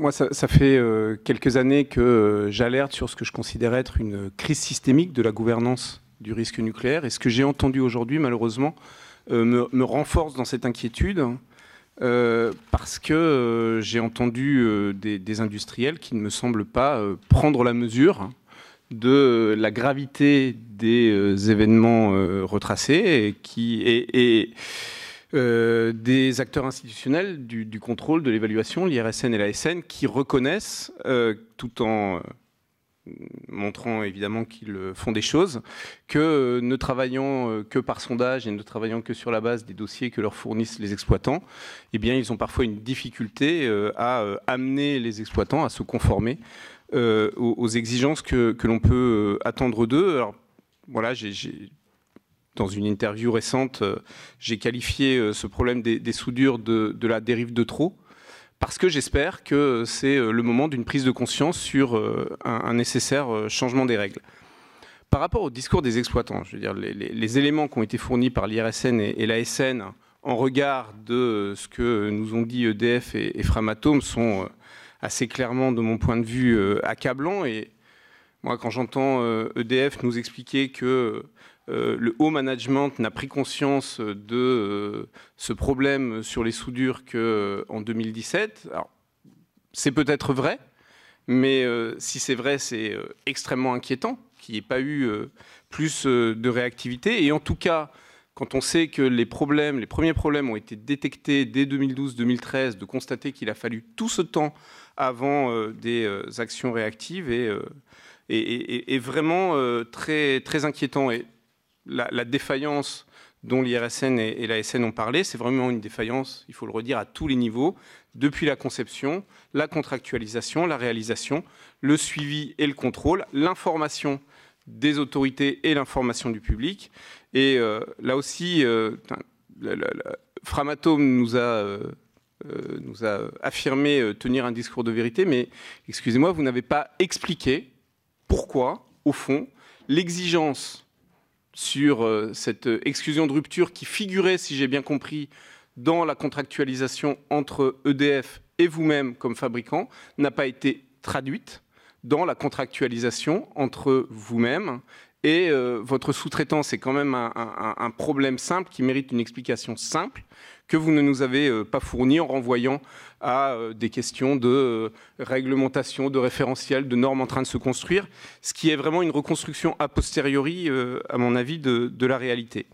Moi, ça fait quelques années que j'alerte sur ce que je considère être une crise systémique de la gouvernance du risque nucléaire. Et ce que j'ai entendu aujourd'hui, malheureusement, me renforce dans cette inquiétude. Parce que j'ai entendu des industriels qui ne me semblent pas prendre la mesure de la gravité des événements retracés et des acteurs institutionnels du contrôle, de l'évaluation, l'IRSN et l'ASN, qui reconnaissent, tout en montrant évidemment qu'ils font des choses, que ne travaillant que par sondage et ne travaillant que sur la base des dossiers que leur fournissent les exploitants, eh bien, ils ont parfois une difficulté à amener les exploitants à se conformer aux exigences que l'on peut attendre d'eux. Alors, voilà, dans une interview récente, j'ai qualifié ce problème des soudures de la dérive de trop, parce que j'espère que c'est le moment d'une prise de conscience sur un nécessaire changement des règles. Par rapport au discours des exploitants, je veux dire, les éléments qui ont été fournis par l'IRSN et l'ASN en regard de ce que nous ont dit EDF et Framatome sont assez clairement, de mon point de vue, accablants. Et moi, quand j'entends EDF nous expliquer que le haut management n'a pris conscience de ce problème sur les soudures qu'en 2017. Alors, c'est peut-être vrai, mais si c'est vrai, c'est extrêmement inquiétant qu'il n'y ait pas eu plus de réactivité. Et en tout cas, quand on sait que les premiers problèmes ont été détectés dès 2012-2013, de constater qu'il a fallu tout ce temps avant des actions réactives est vraiment très, très inquiétant. Et la défaillance dont l'IRSN et l'ASN ont parlé, c'est vraiment une défaillance, il faut le redire, à tous les niveaux, depuis la conception, la contractualisation, la réalisation, le suivi et le contrôle, l'information des autorités et l'information du public. Et là aussi, Framatome nous a affirmé tenir un discours de vérité, mais excusez-moi, vous n'avez pas expliqué pourquoi, au fond, l'exigence sur cette exclusion de rupture qui figurait, si j'ai bien compris, dans la contractualisation entre EDF et vous-même comme fabricant, n'a pas été traduite dans la contractualisation entre vous-même et votre sous-traitant. C'est quand même un problème simple qui mérite une explication simple que vous ne nous avez pas fournie en renvoyant à des questions de réglementation, de référentiel, de normes en train de se construire, ce qui est vraiment une reconstruction a posteriori, à mon avis, de la réalité.